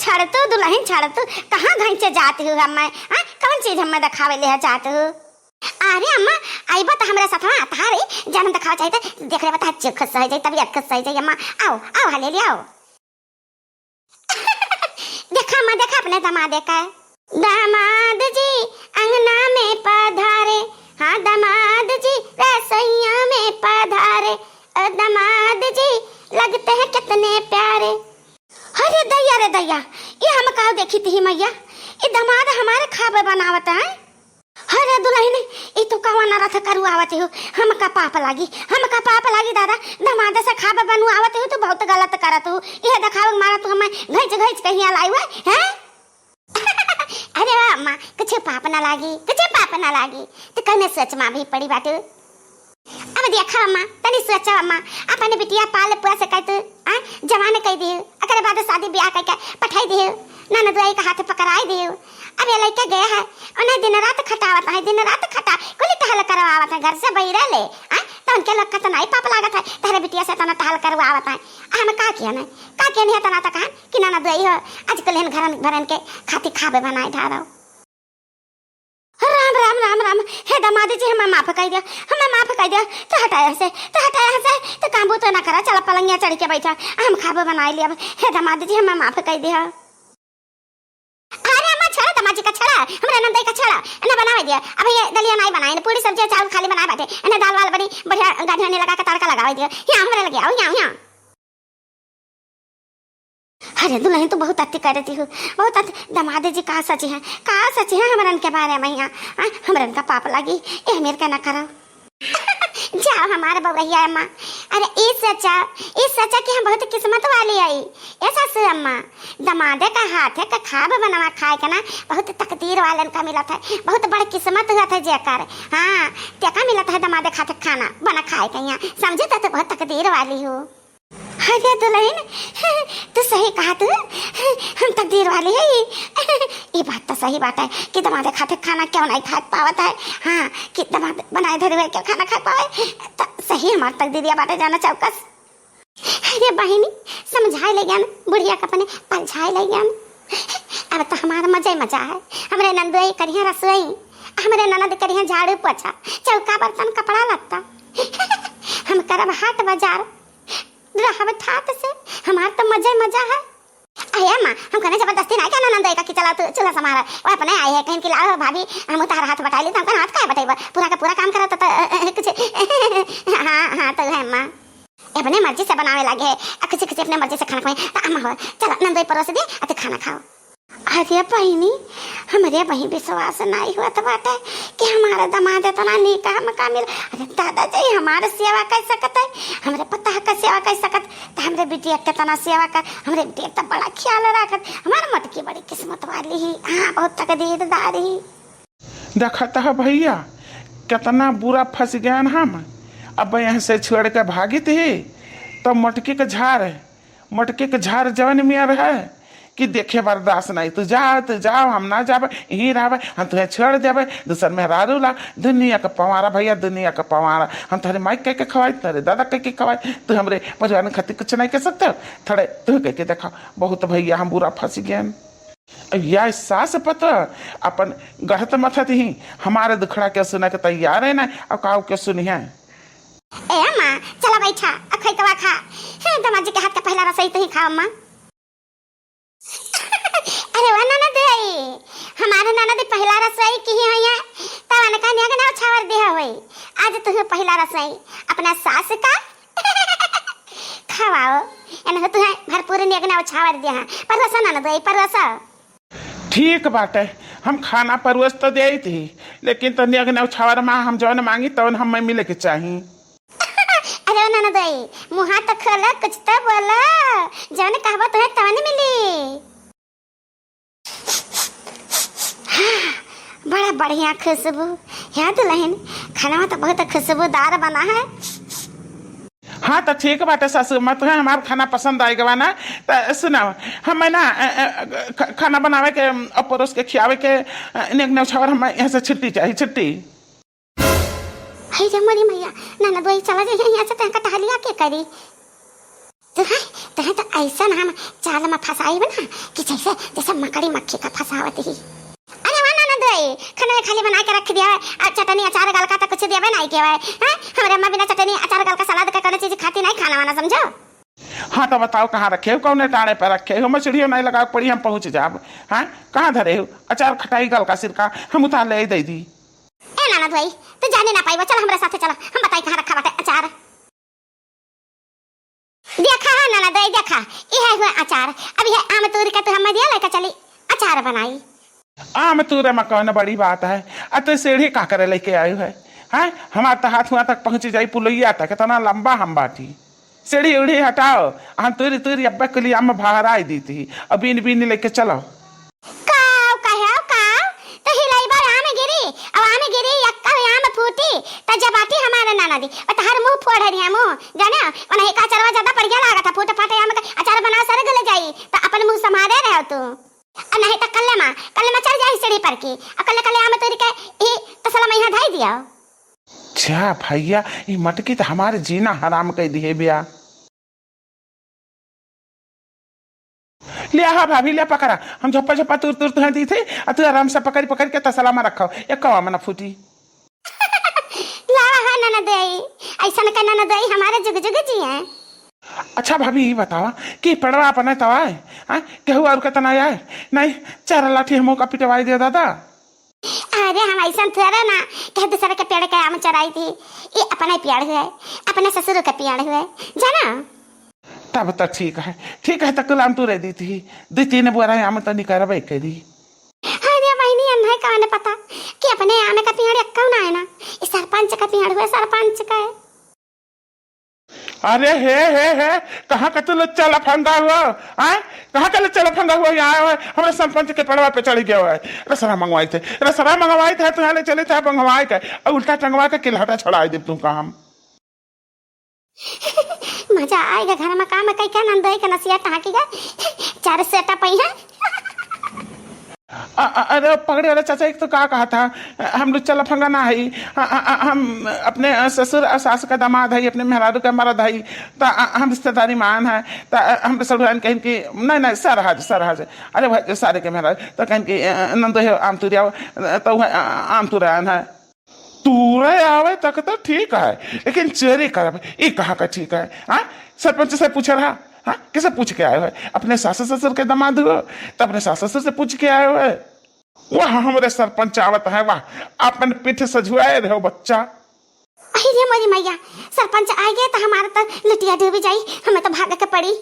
छड़ तू दुल्हन छड़ तू कहाँ घंचे जाती हूँ हम कौन चीज हम दिखावे ले चाहती हूँ। अरे अम्मा आई बता हमारे साथ तारे जन्म दिखावा चाहिए देख रहे बता खुश सही जाए तबीयत खुश सही जाए। अम्मा आओ आओ हाले ले आओ देखा अम्मा देखा अपने दामाद का दामाद जी अंगना में पधारे हाँ दामाद जी रसोइया में पधारे दामाद जी लगते हैं कितने प्यारे। अरे दैया ये हम कहा देखी थी मैया ये दामाद हमारे खाबे बनावत है। अरे दुल्हन ये तो कहा ना रथ करू आवत हो हम का पाप लागी दादा दामाद से खाबे बनू आवत हो तो बहुत गलत करत हो ये दिखाव मारा तू हमें घइच कहीं लाई हुआ है। अरे वाह अम्मा कुछ पाप ना लागी तो कने सच मां भी पड़ी बात अब देखा अम्मा तनी सोचा अम्मा अपने बिटिया पाल पोस कहते जवान कह दियो अकर बाद शादी ब्याह करके पठाई दियो ननद आई का हाथ पकड़ाई दियो। अब ये लड़का गया है उन्हें दिन रात खटा कुल टहल करवावत है घर से बैरा ले तो उनके लोग का नहीं पाप लागत है तेरे बिटिया से तना टहल करवावत है। हम का किया नहीं तना तक कि ननद आई हो आजकल घर भरन के खाती खाबे बनाए ढारो। राम हे दामाद जी हमें माफ कर दिया तो हटाया से तो काबू तो ना करा चल पलंगिया चढ़ के बैठा हम खाबे बनाए लिया। हे दामाद जी हमें माफ कर दिया। अरे अम्मा छड़ा दामाद जी का छड़ा हमरा नंदई का छड़ा ना बनावे दिया। अब ये दलिया नहीं बनाए पूरी सब्जी चावल खाली बनाए बैठे इन्हें दाल वाल बनी बढ़िया गाढ़ी लगा के तड़का लगावे दिया यहाँ हमरा लगे आओ यहाँ। अरे दुल्हन तो बहुत अति करती हूँ बहुत अति दामाद जी कहा सच है हमरन के बारे में यहाँ हमरन का पाप लगी ये मेरे का ना करो जाओ हमारे बबैया अम्मा। अरे इस सच्चा कि हम बहुत किस्मत वाली आई ऐसा से अम्मा दामादे का हाथ है का खाब बनवा खाए का ना बहुत तकदीर वालन का मिला था बहुत बड़ी किस्मत हुआ था जेकर हाँ क्या मिला था दामादे खाते खाना बना खाए का यहाँ समझे तो बहुत तकदीर वाली हो। अरे दुल्हन तो सही कहा तू हम तकदीर वाली है ये बात तो सही बात है कि दामाद खाते खाना क्यों नहीं खा पावत है हाँ कि दामाद बनाए धरे हुए क्यों खाना खा पाए तो सही हमारी तकदीरिया बातें जाना चौकस। अरे बहनी समझाए ले ज्ञान बुढ़िया का अपने पलझाए ले ज्ञान अब तो हमारा मजा है हमारे नंदुई करिया रसोई हमारे ननद करिया झाड़ू पोछा चौका बर्तन कपड़ा लगता हम करब हाट बाजार से हमारा तो मजा है। अरे माँ हम कहने जबरदस्ती नहीं कहना नंदई का कि चला तू चला समारा वो अपने आई है कहीं कि लाओ भाभी हम तार हाथ बटा ली तो हमका हाथ का बटाइबा पूरा का पूरा काम करा तो कुछ हाँ तो है माँ अपने मर्जी से बनावे लगे है कुछ अपने मर्जी से खाना खाए तो अम्मा हो चलो नंदई परोस दे अत खाना खाओ। अरे बहनी हमारे बहन विश्वास नहीं हुआ तो बात है कि हमारा दामाद इतना नीक हम का मिल। अरे दादाजी हमारे सेवा कर सकत है हमारे पता का सेवा कर सकत तो हमारे बिटिया कितना सेवा कर हमारे बिटिया तो बड़ा ख्याल रखत हमारे मत की बड़ी किस्मत वाली ही हाँ बहुत तकदीरदारी। देखता है भैया कितना बुरा फंस गया हम अब यहाँ से छोड़ के भागी थे तो मटके के झाड़ जवन में है कि देखे बर्दाश्त नहीं तू जाओ हम ना जाबे यहीं रहबे हम तुझे छोड़ देबे दूसर में रारू ला दुनिया का पवारा भैया दुनिया का पवारा हम थारे माइक कह के खवाई तेरे दादा कह के खवाई तू हमरे परिवार में खती कुछ नहीं कह सकते थोड़े तू कह के देखा बहुत भैया हम बुरा फंस गए या सास पता अपन गढ़त मथा थी हमारे दुखड़ा के सुना के तैयार है ना अब काऊ के सुनी है। ए अम्मा चला बैठा अखई तवा खा दामाद जी के हाथ का पहला रसोई तो ही खा अम्मा। अरे वाह ननद हमारे ननद पहला रसोई की ही है तब अनका ने ना छावर दिया होई आज तू पहला रसोई अपना सास का खवाओ एने तू भरपूर ने ना छावर दिया परसा ननद परसा ठीक बात है हम खाना परवस तो दे थी लेकिन तो ने छावर मां हम जौन मांगी तवन हम मिले के चाहिए। अरे ननद मुहा तो खोला कुछ तो बोला जौन कहबो तो तवन मिली। बड़ा बढ़िया खुशबू है दुल्हन खाना तो बहुत खुशबूदार बना है। हाँ तो ठीक बात है सासू मत है हमारा खाना पसंद आएगा ना तो सुनाओ हमें ना खाना बनावे के और परोस के खियावे के नेक छावर हमें यहाँ से छुट्टी चाहिए छुट्टी। हे रे मोरी मैया ननद वही चला जाए यहाँ से तहका टहलिया के करी तो ऐसा हम चाल में फंसाई बना कि जैसे जैसे मकड़ी मक्खी का फंसावत ही। अरे वाह ना दे खाना खाली बना के रख दिया है, चटनी अचार गाल का तो कुछ देवे नहीं केवा है। हमारे अम्मा बिना चटनी अचार गाल का सलाद का कोनो चीज खाती नहीं, खाना वाना समझो। हाँ तो बताओ कहाँ रखे हो, कौन टाड़े पे रखे हो, मछलियों नहीं लगा पड़ी हम पहुँच जाब। हाँ कहाँ धरे हो, अचार खटाई गल का सिरका हम उतार ले दे दी। ए नाना भाई तू जाने ना पाई, चल हमारे साथे चला, हम बताई कहाँ रखा बाटे अचार। देखा है नाना दई, देखा ये है अचार, अब ये आम तोड़ के तो हम दिया लेकर चली अचार बनाई। आम तूरे में कौन बड़ी बात है, तो सीढ़ी का करे लेके आयु है। हाँ हमारे तो हाथ हुआ तक पहुँच जाई पुलैया तक, इतना लंबा हम बाटी। सीढ़ी उड़ी हटाओ, हम तुरी तुरी अब्बा के लिए आम बाहर आई दी थी, अब बीन बीन लेके चलो। काव कहो काव तो हिलाई बार आम गिरी, अब आम गिरी यक्का आम फूटी त जबाती हमारे नाना दी और तहर मुंह फोड़ हरी हम जाने और एक अचारवा ज्यादा पड़ गया लागा था, फूट फाटे आम का अचार बना सर गले जाई तो अपन मुंह समारे रहो तू। और नहीं तो कल्ले में चढ़ जाई सीढ़ी पर की, और कल्ले कल्ले आम तोड़ के ई तसला में यहां धाई दिया। अच्छा भैया ये मटकी तो हमारे जीना हराम कर दिए बिया। ले हाँ भाभी ले पकड़ा, हम झप्पा झप्पा तुर तुर तुर दी थे, और तू आराम से पकड़ पकड़ के तसला में रखो, एक कवा में ना फूटी। लावा है नाना दई, ऐसा न नाना दई हमारे जुग जुग जी हैं। अच्छा भाभी ये बतावा कि पड़वा अपने तवाए हाँ केहू और कतना आए नहीं, चार लाठी हमो का पिटवाई दे दादा। अरे हम ऐसा थोड़ा ना कह दूसरे के पेड़ के आम चराई थी, ये अपना पेड़ है, अपने ससुर का पेड़ है जाना। तब तक ठीक है तक आम तू रह दी थी, दो तीन बुआरा आम तो निकाल करी। अरे वही अन्ना का ने पता कि अपने आम का पेड़ कौन है ना, ये सरपंच का पेड़ हुआ, सरपंच का है। अरे हे कहाँ का तू लच्चा लफंगा हुआ, कहाँ का लच्चा लफंगा हुआ यहाँ आया है, हमारे सरपंच के पड़वा पे चढ़ गया हुआ है। रसरा मंगवाए थे तो यहाँ ले चले थे मंगवाए थे, और उल्टा टंगवा के किलहटा छुड़ा दे तू का हम। मजा आएगा घर में काम कई क्या नंदोई का नसिया टाकीगा, चार सेटा पई है। अरे पगड़े वाले चाचा एक तो कहा था, हम लोग चला फंगा ना है, हम अपने ससुर और सास का दामाद है, अपने मेहरारू का मर्द है, तो हम रिश्तेदारी मान है, तो हम सड़ुआन कहें कि नहीं सरहज अरे भाई सारे के मेहरारू तो कहें कि नंदो है आम तुरिया तो आम तुरान है तूरे आवे तक तो ठीक है, लेकिन चोरी कर ये कहाँ का ठीक है। हाँ सरपंच से पूछ रहा, हाँ किसे पूछ के आए हो, अपने सास ससुर के दामाद हो तो अपने सास ससुर से पूछ के आए हो। वाह हमारे सरपंच आवत है, वाह अपन पीठ सजुआए रहो बच्चा। अरे मोरी मैया सरपंच आ गया तो हमारा तो लुटिया डूबी जाई, हमें तो भाग के पड़ी।